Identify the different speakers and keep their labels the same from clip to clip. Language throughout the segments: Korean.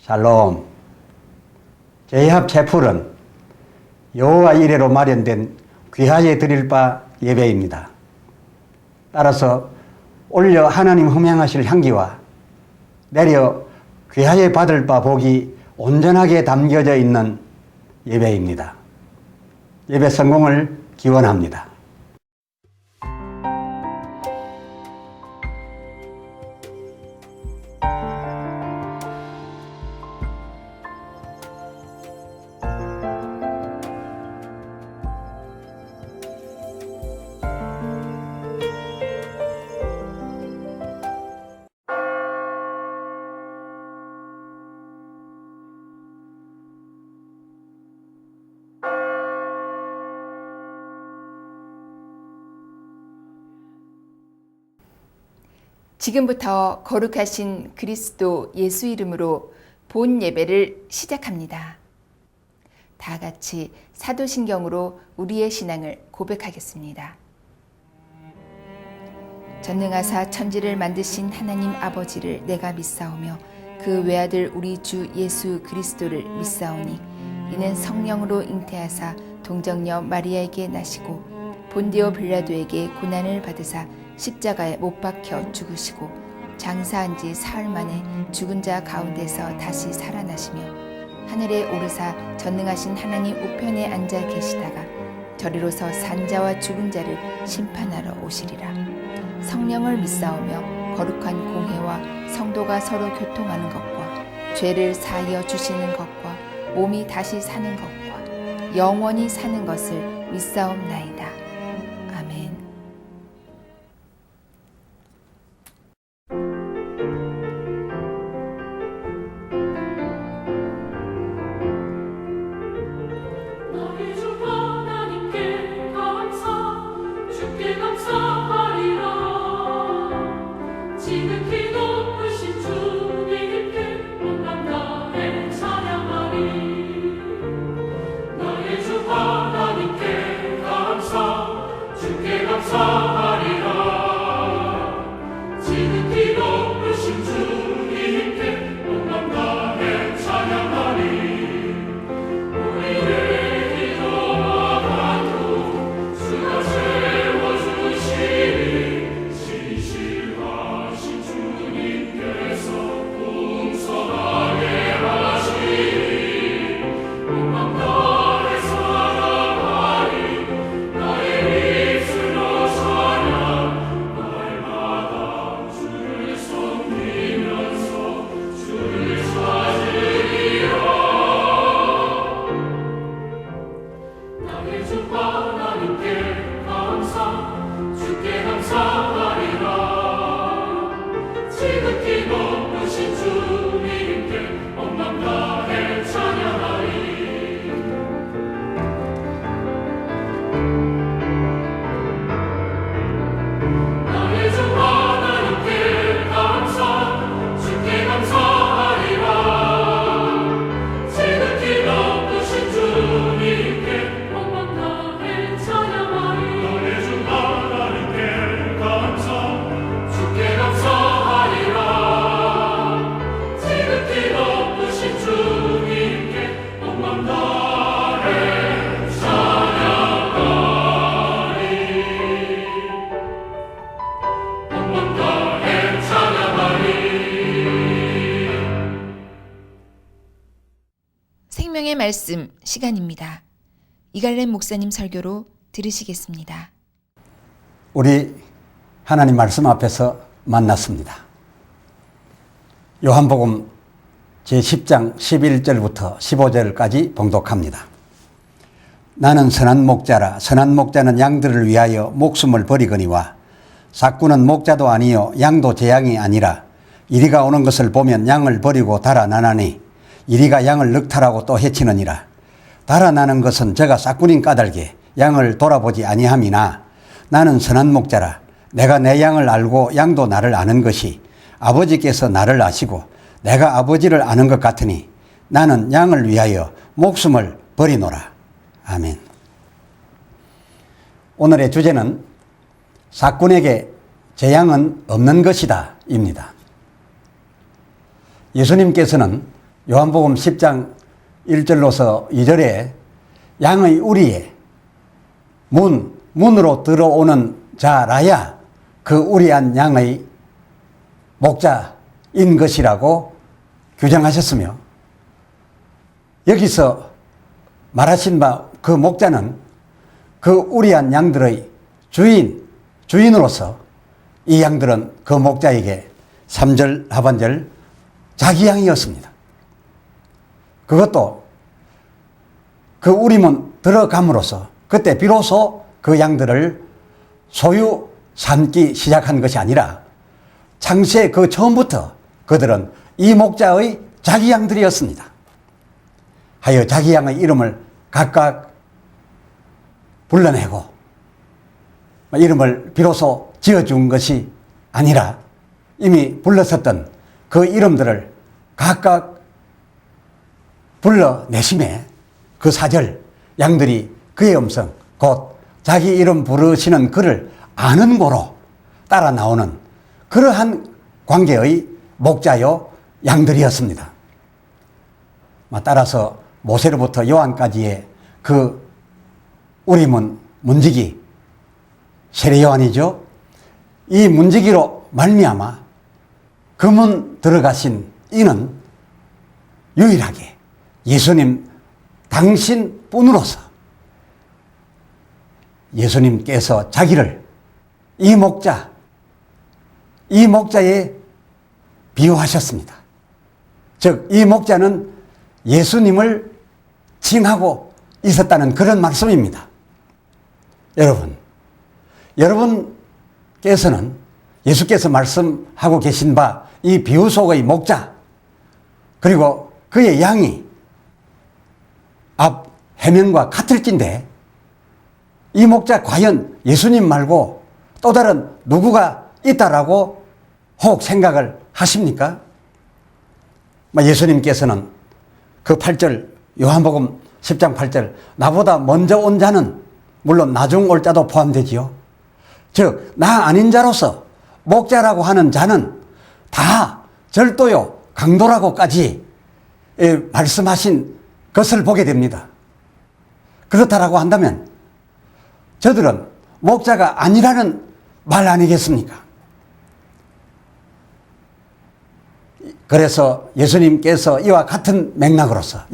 Speaker 1: 샬롬. 제합 채플은 여호와 이레로 마련된 귀하에 드릴 바 예배입니다. 따라서 올려 하나님 흠향하실 향기와 내려 귀하에 받을 바 복이 온전하게 담겨져 있는 예배입니다. 예배 성공을 기원합니다.
Speaker 2: 지금부터 거룩하신 그리스도 예수 이름으로 본 예배를 시작합니다. 다 같이 사도신경으로 우리의 신앙을 고백하겠습니다. 전능하사 천지를 만드신 하나님 아버지를 내가 믿사오며 그 외아들 우리 주 예수 그리스도를 믿사오니 이는 성령으로 잉태하사 동정녀 마리아에게 나시고 본디오 빌라도에게 고난을 받으사 십자가에 못 박혀 죽으시고 장사한 지 사흘 만에 죽은 자 가운데서 다시 살아나시며 하늘에 오르사 전능하신 하나님 우편에 앉아 계시다가 저리로서 산자와 죽은 자를 심판하러 오시리라. 성령을 믿사오며 거룩한 공회와 성도가 서로 교통하는 것과 죄를 사하여 주시는 것과 몸이 다시 사는 것과 영원히 사는 것을 믿사옵나이다. 아멘. 생명의 말씀 시간입니다. 이갈렘 목사님 설교로 들으시겠습니다.
Speaker 1: 우리 하나님 말씀 앞에서 만났습니다. 요한복음 제10장 11절부터 15절까지 봉독합니다. 나는 선한 목자라. 선한 목자는 양들을 위하여 목숨을 버리거니와 삭구는 목자도 아니요 양도 제 양이 아니라 이리가 오는 것을 보면 양을 버리고 달아나나니 이리가 양을 늑탈하고 또 해치느니라. 달아나는 것은 저가 삭구님 까닭에 양을 돌아보지 아니함이나 나는 선한 목자라. 내가 내 양을 알고 양도 나를 아는 것이 아버지께서 나를 아시고 내가 아버지를 아는 것 같으니 나는 양을 위하여 목숨을 버리노라. 아멘. 오늘의 주제는 삭군에게 제 양은 없는 것이다 입니다. 예수님께서는 요한복음 10장 1절로서 2절에 양의 우리에 문으로 들어오는 자라야 그 우리한 양의 목자인 것이라고 규정하셨으며, 여기서 말하신 바 그 목자는 그 우리한 양들의 주인으로서 이 양들은 그 목자에게 3절 하반절 자기 양이었습니다. 그것도 그 우리문 들어감으로써 그때 비로소 그 양들을 소유 삼기 시작한 것이 아니라 창세 그 처음부터 그들은 이 목자의 자기 양들이었습니다. 하여 자기 양의 이름을 각각 불러내고 이름을 비로소 지어준 것이 아니라 이미 불렀었던 그 이름들을 각각 불러내심에 그 4절 양들이 그의 음성 곧 자기 이름 부르시는 그를 아는 고로 따라 나오는 그러한 관계의 목자요 양들이었습니다. 따라서 모세로부터 요한까지의 그 우리문 문지기 세례 요한이죠. 이 문지기로 말미암아 그 문 들어가신 이는 유일하게 예수님 당신뿐으로서 예수님께서 자기를 이 목자에 비유하셨습니다. 즉 이 목자는 예수님을 칭하고 있었다는 그런 말씀입니다. 여러분께서는 예수께서 말씀하고 계신 바 이 비유 속의 목자 그리고 그의 양이 앞 해명과 같을진데 이 목자 과연 예수님 말고 또 다른 누구가 있다라고 혹 생각을 하십니까? 예수님께서는 그 8절 요한복음 10장 8절 나보다 먼저 온 자는 물론 나중 올 자도 포함되지요. 즉 나 아닌 자로서 목자라고 하는 자는 다 절도요 강도라고까지 말씀하신 것을 보게 됩니다. 그렇다라고 한다면 저들은 목자가 아니라는 말 아니겠습니까? 그래서 예수님께서 이와 같은 맥락으로서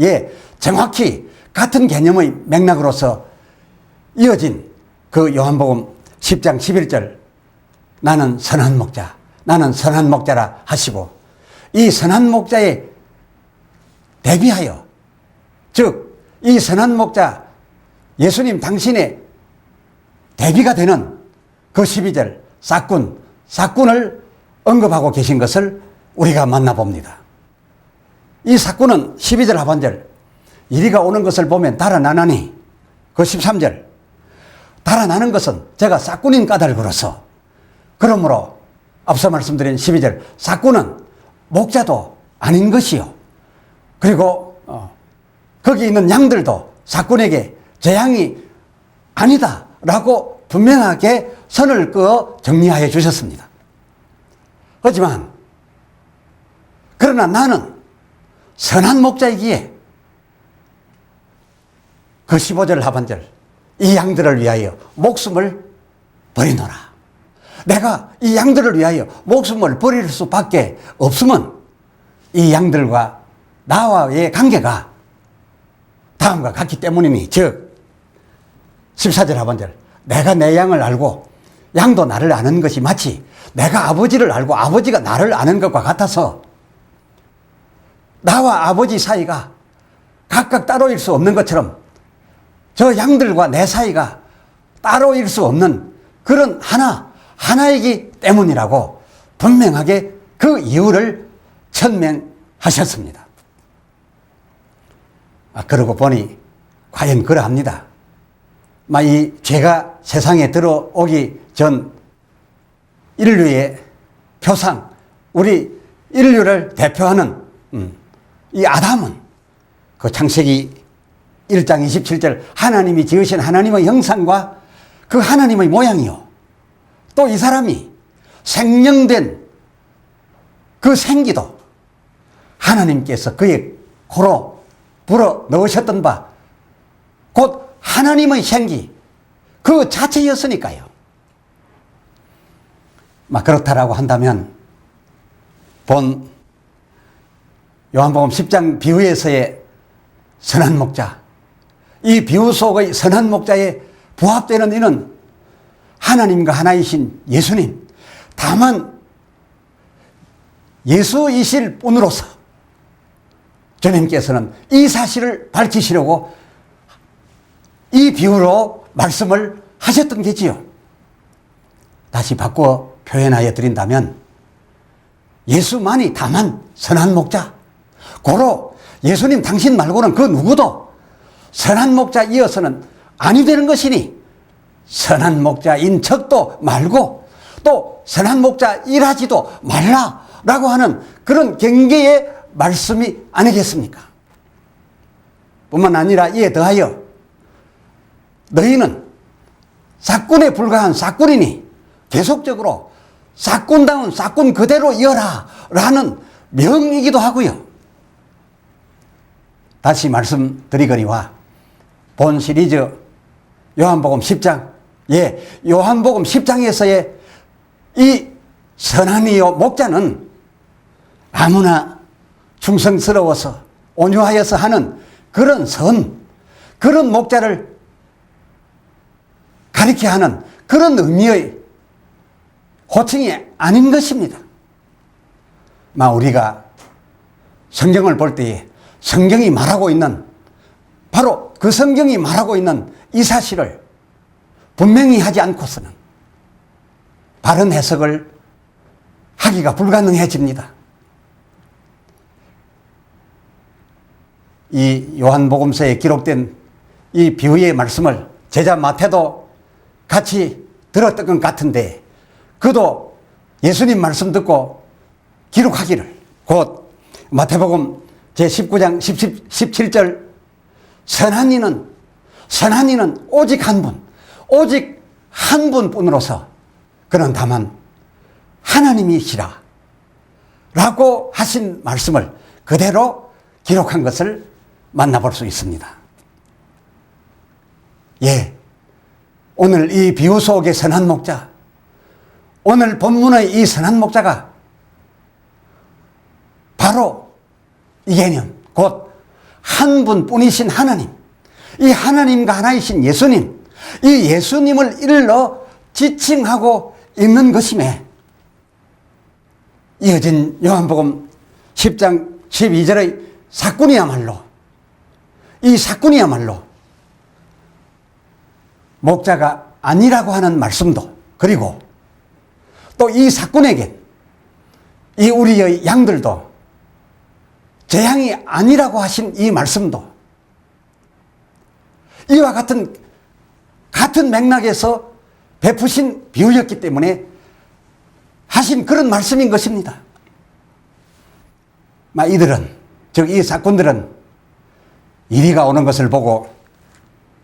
Speaker 1: 정확히 같은 개념의 맥락으로서 이어진 그 요한복음 10장 11절 나는 선한 목자라 하시고 이 선한 목자에 대비하여 즉 이 선한 목자 예수님 당신의 대비가 되는 그 12절 삭군을 언급하고 계신 것을 우리가 만나봅니다. 이 삭군은 12절 하반절 이리가 오는 것을 보면 달아나나니 그 13절 달아나는 것은 제가 삭군인 까닭으로서 그러므로 앞서 말씀드린 12절 삭군은 목자도 아닌 것이요 그리고 거기 있는 양들도 삭군에게 제 양이 아니다 라고 분명하게 선을 그어 정리하여 주셨습니다. 하지만 그러나 나는 선한 목자이기에 그 15절 하반절 이 양들을 위하여 목숨을 버리노라. 내가 이 양들을 위하여 목숨을 버릴 수밖에 없으면 이 양들과 나와의 관계가 다음과 같기 때문이니 즉 14절 하반절 내가 내 양을 알고 양도 나를 아는 것이 마치 내가 아버지를 알고 아버지가 나를 아는 것과 같아서 나와 아버지 사이가 각각 따로일 수 없는 것처럼 저 양들과 내 사이가 따로일 수 없는 그런 하나이기 때문이라고 분명하게 그 이유를 천명하셨습니다. 그러고 보니 과연 그러합니다. 이 죄가 세상에 들어오기 전 인류의 표상, 우리 인류를 대표하는 이 아담은 그 창세기 1장 27절 하나님이 지으신 하나님의 형상과 그 하나님의 모양이요. 또 이 사람이 생명된 그 생기도 하나님께서 그의 코로 불어 넣으셨던 바 곧 하나님의 생기 그 자체였으니까요. 그렇다라고 한다면 본 요한복음 10장 비유에서의 선한 목자, 이 비유 속의 선한 목자에 부합되는 이는 하나님과 하나이신 예수님, 다만 예수이실 뿐으로서 주님께서는 이 사실을 밝히시려고 이 비유로 말씀을 하셨던 게지요. 다시 바꿔 표현하여 드린다면 예수만이 다만 선한 목자, 고로 예수님 당신 말고는 그 누구도 선한 목자이어서는 아니 되는 것이니 선한 목자인 척도 말고 또 선한 목자이라지도 말라라고 하는 그런 경계의 말씀이 아니겠습니까? 뿐만 아니라 이에 더하여 너희는 싹군에 불과한 싹군이니 계속적으로 싹군다운 싹군 그대로 이어라 라는 명이기도 하고요. 다시 말씀드리거니와 본 시리즈 요한복음 10장, 요한복음 10장에서의 이 선한이요 목자는 아무나 충성스러워서 온유하여서 하는 그런 그런 목자를 가리켜 하는 그런 의미의 호칭이 아닌 것입니다. 우리가 성경을 볼 때에 성경이 말하고 있는 바로 그 성경이 말하고 있는 이 사실을 분명히 하지 않고서는 바른 해석을 하기가 불가능해집니다. 이 요한복음서에 기록된 이 비유의 말씀을 제자 마태도 같이 들었던 것 같은데 그도 예수님 말씀 듣고 기록하기를 곧 마태복음 제19장 17절 선한 이는 오직 한 분뿐으로서 그는 다만 하나님이시라 라고 하신 말씀을 그대로 기록한 것을 만나볼 수 있습니다. 오늘 이 비유 속의 선한 목자, 오늘 본문의 이 선한 목자가 바로 이 개념, 곧 한 분뿐이신 하나님, 이 하나님과 하나이신 예수님, 이 예수님을 일러 지칭하고 있는 것임에 이어진 요한복음 10장 12절의 이 사꾼이야말로 목자가 아니라고 하는 말씀도, 그리고 또 이 사꾼에게 이 우리의 양들도 재앙이 아니라고 하신 이 말씀도 이와 같은 맥락에서 베푸신 비유였기 때문에 하신 그런 말씀인 것입니다. 이들은, 즉 이 사꾼들은 이리가 오는 것을 보고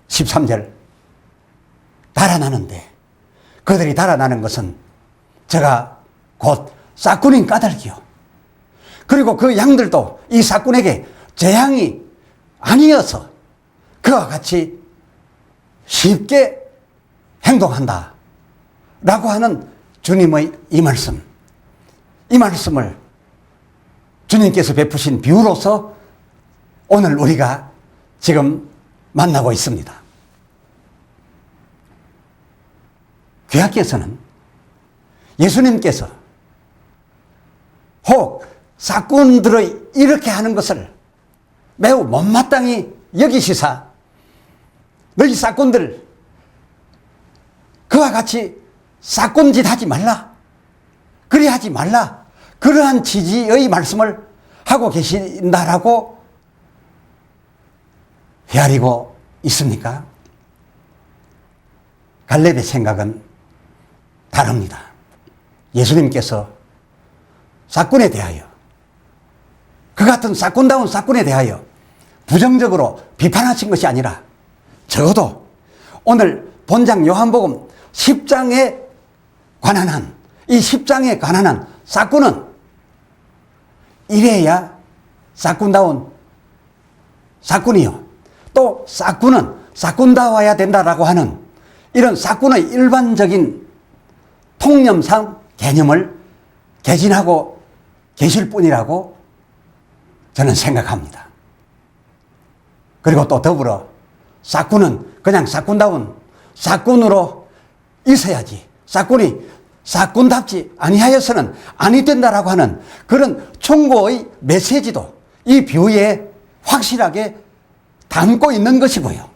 Speaker 1: 13절 달아나는데, 그들이 달아나는 것은 제가 곧 사꾼인 까닭이요, 그리고 그 양들도 이 사꾼에게 재앙이 아니어서 그와 같이 쉽게 행동한다 라고 하는 주님의 이 말씀을 주님께서 베푸신 비유로서 오늘 우리가 지금 만나고 있습니다. 귀하께서는 예수님께서 혹 사꾼들의 이렇게 하는 것을 매우 못마땅히 여기시사 너희 사꾼들 그와 같이 사꾼짓 하지 말라, 그리하지 말라, 그러한 취지의 말씀을 하고 계신다라고 헤아리고 있습니까? 갈렙의 생각은 다릅니다. 예수님께서 사꾼에 대하여, 그 같은 사꾼다운 사꾼에 대하여 부정적으로 비판하신 것이 아니라 적어도 오늘 본장 요한복음 10장에 관한 한, 이 10장에 관한 한 사꾼은 이래야 사꾼다운 사꾼이요. 또 사꾼은 사꾼다워야 된다라고 하는 이런 사꾼의 일반적인 통념상 개념을 개진하고 계실 뿐이라고 저는 생각합니다. 그리고 또 더불어 사꾼은 그냥 사꾼다운 사꾼으로 있어야지, 사꾼이 사꾼답지 아니하여서는 아니 된다라고 하는 그런 충고의 메시지도 이 비유에 확실하게 담고 있는 것이고요.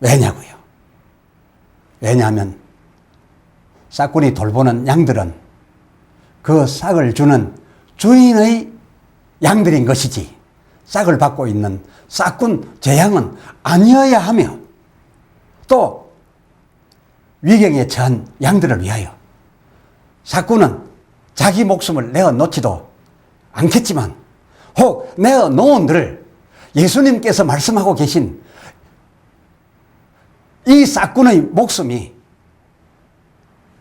Speaker 1: 왜냐고요? 왜냐하면 싹꾼이 돌보는 양들은 그 싹을 주는 주인의 양들인 것이지 싹을 받고 있는 싹꾼 제양은 아니어야 하며, 또 위경에 처한 양들을 위하여 싹꾼은 자기 목숨을 내어놓지도 않겠지만 혹 내어놓은들 예수님께서 말씀하고 계신 이 싹꾼의 목숨이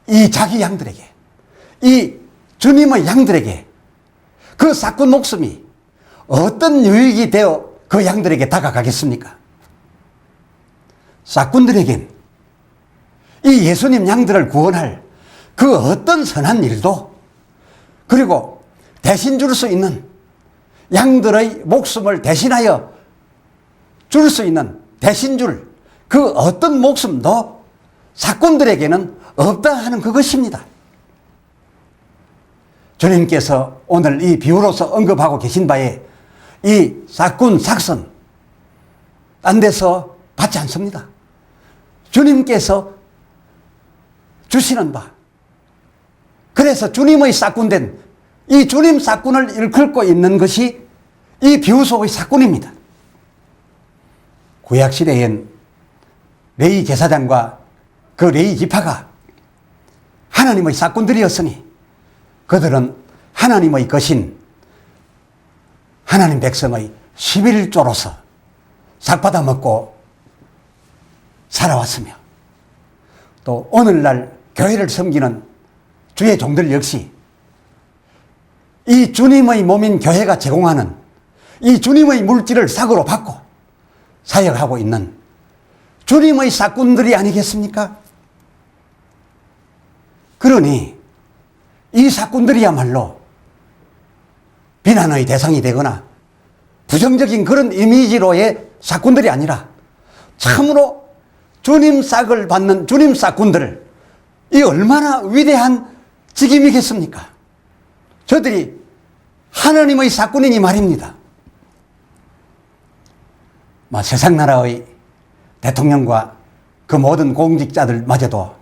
Speaker 1: 이 자기 양들에게, 이 주님의 양들에게 그 싹꾼 목숨이 어떤 유익이 되어 그 양들에게 다가가겠습니까? 싹꾼들에겐 이 예수님 양들을 구원할 그 어떤 선한 일도, 그리고 대신 줄 수 있는 양들의 목숨을 대신하여 줄 수 있는 대신 줄 그 어떤 목숨도 싹꾼들에게는 없다 하는 그것입니다. 주님께서 오늘 이 비유로서 언급하고 계신 바에 이 싹꾼, 삭선 딴 데서 받지 않습니다. 주님께서 주시는 바, 그래서 주님의 싹꾼된 이 주님 싹꾼을 일컫고 있는 것이 이 비유 속의 싹꾼입니다. 구약시대엔 레위 제사장과 그 레위 지파가 하나님의 싹꾼들이었으니 그들은 하나님의 것인 하나님 백성의 11조로서 삭받아 먹고 살아왔으며, 또 오늘날 교회를 섬기는 주의 종들 역시 이 주님의 몸인 교회가 제공하는 이 주님의 물질을 삭으로 받고 사역하고 있는 주님의 싹꾼들이 아니겠습니까? 그러니 이 싹꾼들이야말로 비난의 대상이 되거나 부정적인 그런 이미지로의 싹꾼들이 아니라 참으로 주님 싹을 받는 주님 싹꾼들, 이 얼마나 위대한 직임이겠습니까? 저들이 하나님의 싹꾼이니 말입니다. 세상 나라의 대통령과 그 모든 공직자들마저도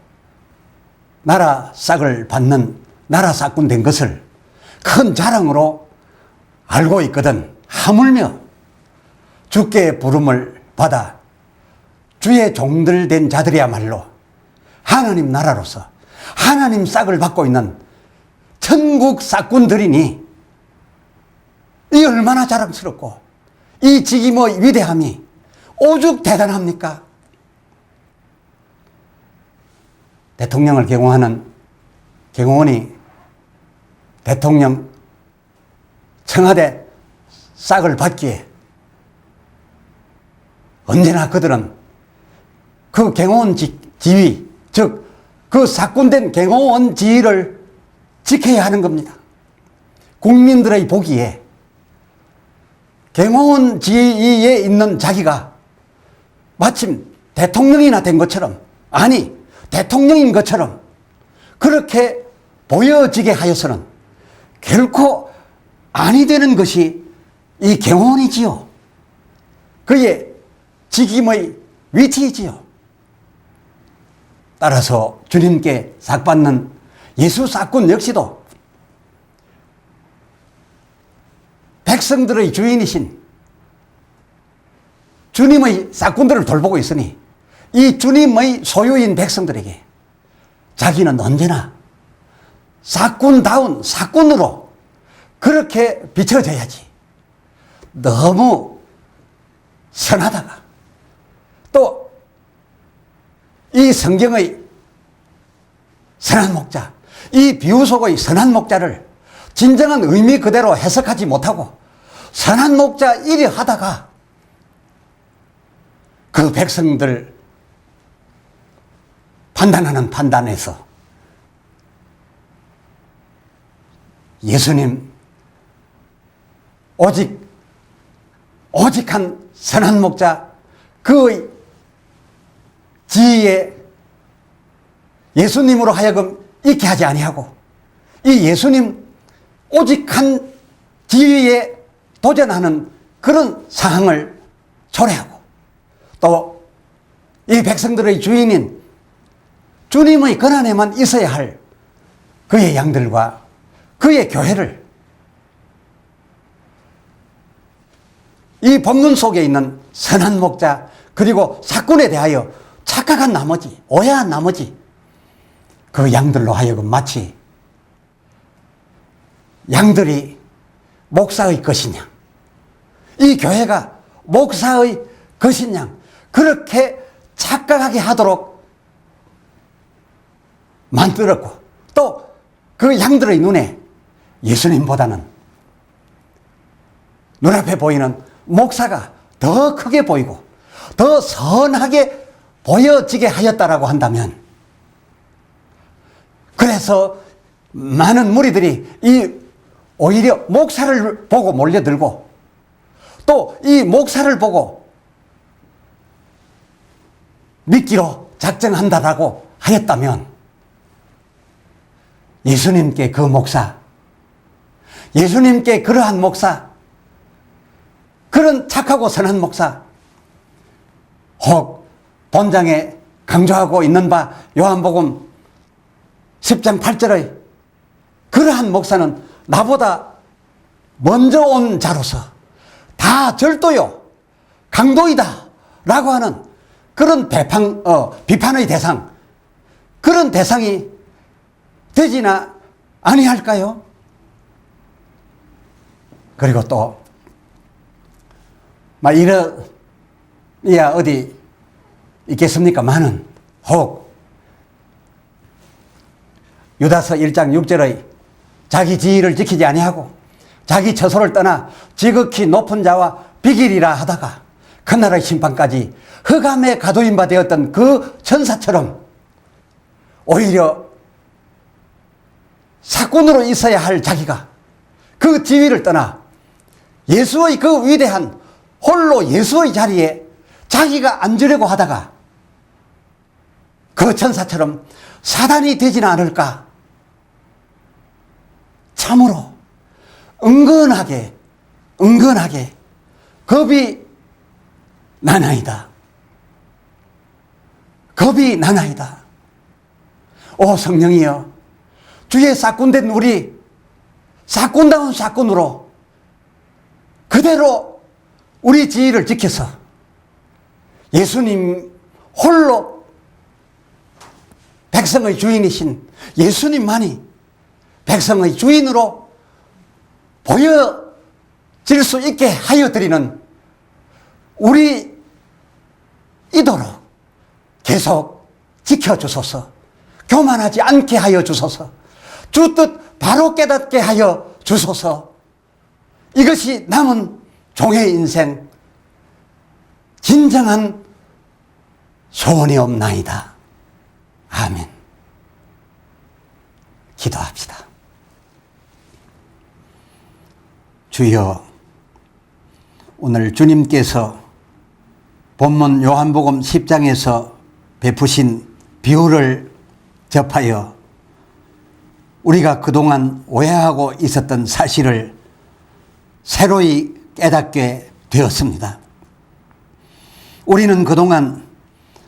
Speaker 1: 나라 싹을 받는 나라 싹꾼 된 것을 큰 자랑으로 알고 있거든, 하물며 주께 부름을 받아 주의 종들 된 자들이야말로 하나님 나라로서 하나님 싹을 받고 있는 천국 싹꾼들이니 이 얼마나 자랑스럽고 이 직임의 위대함이 오죽 대단합니까? 대통령을 경호하는 경호원이 대통령 청와대 싹을 받기에 언제나 그들은 그 경호원 지위, 즉 그 싹꾼된 경호원 지위를 지켜야 하는 겁니다. 국민들의 보기에 경호원 지위에 있는 자기가 마침 대통령이나 된 것처럼, 아니 대통령인 것처럼 그렇게 보여지게 하여서는 결코 아니 되는 것이 이 경호원이지요. 그의 직임의 위치이지요. 따라서 주님께 삭받는 예수 싹꾼 역시도 백성들의 주인이신 주님의 싹꾼들을 돌보고 있으니 이 주님의 소유인 백성들에게 자기는 언제나 싹꾼다운 싹꾼으로 그렇게 비춰져야지, 너무 선하다가 또 이 성경의 선한 목자, 이 비유 속의 선한 목자를 진정한 의미 그대로 해석하지 못하고 선한 목자 일이 하다가 그 백성들 판단하는 판단에서 예수님 오직한 선한 목자 그 지위에 예수님으로 하여금 있게 하지 아니하고 이 예수님 오직한 지위에 도전하는 그런 상황을 초래하고 또 이 백성들의 주인인 주님의 권한에만 있어야 할 그의 양들과 그의 교회를 이 본문 속에 있는 선한 목자 그리고 사꾼에 대하여 착각한 나머지 오해한 나머지 그 양들로 하여금 마치 양들이 목사의 것이냐 이 교회가 목사의 것이냐 그렇게 착각하게 하도록 만들었고 또 그 양들의 눈에 예수님보다는 눈앞에 보이는 목사가 더 크게 보이고 더 선하게 보여지게 하였다라고 한다면 그래서 많은 무리들이 오히려 목사를 보고 몰려들고 또 이 목사를 보고 믿기로 작정한다라고 하였다면 예수님께 그 목사, 예수님께 그러한 목사, 그런 착하고 선한 목사, 혹 본장에 강조하고 있는 바 요한복음 10장 8절의 그러한 목사는 나보다 먼저 온 자로서 다 절도요, 강도이다 라고 하는 그런 비판의 대상, 그런 대상이 되지나 아니할까요? 그리고 또 이야 어디 있겠습니까? 혹 유다서 1장 6절의 자기 지위를 지키지 아니하고 자기 처소를 떠나 지극히 높은 자와 비길이라 하다가 그날의 심판까지 흑암에 가두인 바 되었던 그 천사처럼 오히려 사꾼으로 있어야 할 자기가 그 지위를 떠나 예수의 그 위대한 홀로 예수의 자리에 자기가 앉으려고 하다가 그 천사처럼 사단이 되지는 않을까? 참으로 은근하게 겁이 나나이다. 겁이 나나이다. 오 성령이여, 주의 사꾼된 우리 사꾼다운 사꾼으로 그대로 우리 지위를 지켜서 예수님 홀로 백성의 주인이신 예수님만이 백성의 주인으로 보여질 수 있게 하여 드리는 우리 이도록 계속 지켜주소서. 교만하지 않게 하여 주소서. 주 뜻 바로 깨닫게 하여 주소서. 이것이 남은 종의 인생 진정한 소원이옵나이다. 아멘. 기도합시다. 주여, 오늘 주님께서 본문 요한복음 10장에서 베푸신 비유를 접하여 우리가 그동안 오해하고 있었던 사실을 새로이 깨닫게 되었습니다. 우리는 그동안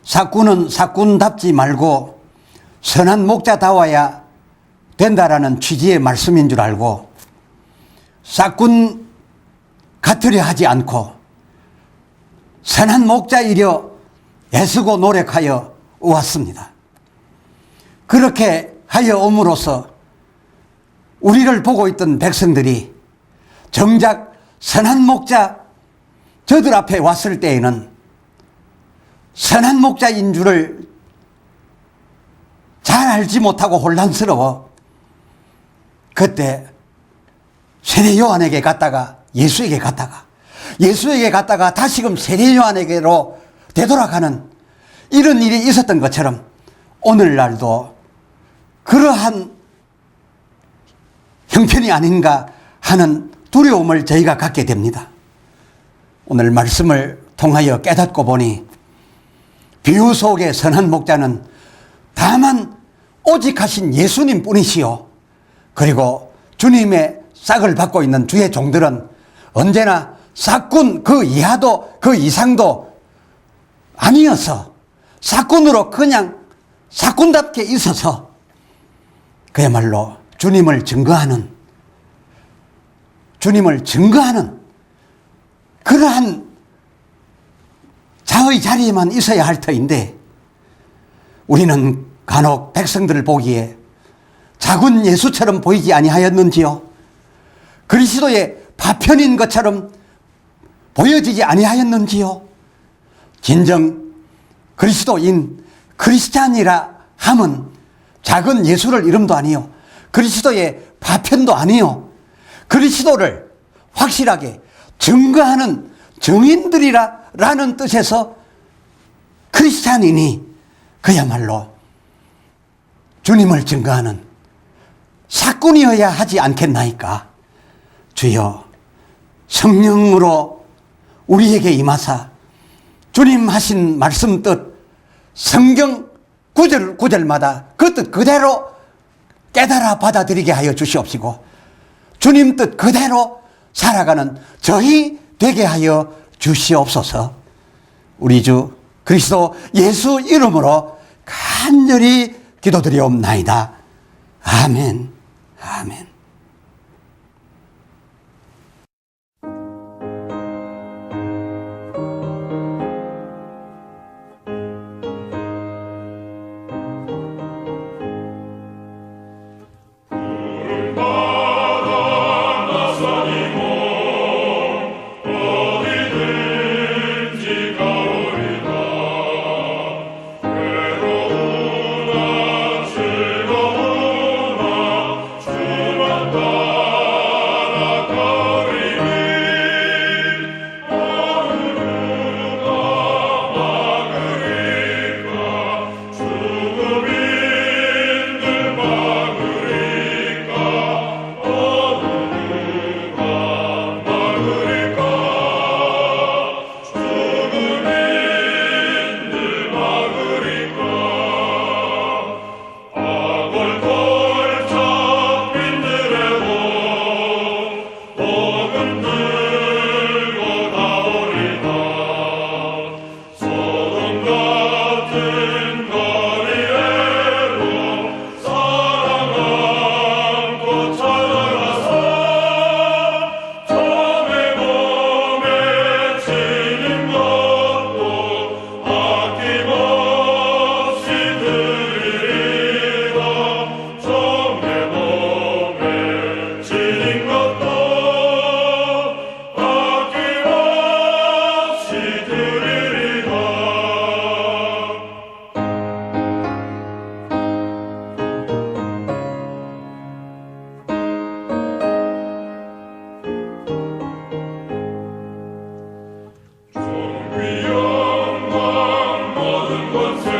Speaker 1: 사꾼은 사꾼답지 말고 선한 목자다워야 된다라는 취지의 말씀인 줄 알고 사꾼 같으려 하지 않고 선한 목자이려 애쓰고 노력하여 왔습니다. 그렇게 하여 옴으로써 우리를 보고 있던 백성들이 정작 선한 목자 저들 앞에 왔을 때에는 선한 목자인 줄을 잘 알지 못하고 혼란스러워 그때 세례 요한에게 갔다가 예수에게 갔다가 다시금 세례 요한에게로 되돌아가는 이런 일이 있었던 것처럼 오늘날도 그러한 형편이 아닌가 하는 두려움을 저희가 갖게 됩니다. 오늘 말씀을 통하여 깨닫고 보니 비유 속의 선한 목자는 다만 오직 하신 예수님 뿐이시요, 그리고 주님의 싹을 받고 있는 주의 종들은 언제나 싹군 그 이하도 그 이상도 아니어서 싹군으로 그냥 싹군답게 있어서 그야말로 주님을 증거하는 그러한 자의 자리에만 있어야 할 터인데, 우리는 간혹 백성들을 보기에 작은 예수처럼 보이지 아니하였는지요? 그리스도의 파편인 것처럼 보여지지 아니하였는지요? 진정 그리스도인 크리스찬이라 함은 작은 예수를 이름도 아니요, 그리스도의 파편도 아니요, 그리스도를 확실하게 증거하는 증인들이라는 뜻에서 크리스찬이니 그야말로 주님을 증거하는 사꾼이어야 하지 않겠나이까? 주여, 성령으로 우리에게 임하사 주님 하신 말씀 뜻, 성경 구절마다 그 뜻 그대로 깨달아 받아들이게 하여 주시옵시고, 주님 뜻 그대로 살아가는 저희 되게 하여 주시옵소서. 우리 주 그리스도 예수 이름으로 간절히 기도드리옵나이다. 아멘. 아멘.
Speaker 3: 영광 모든 것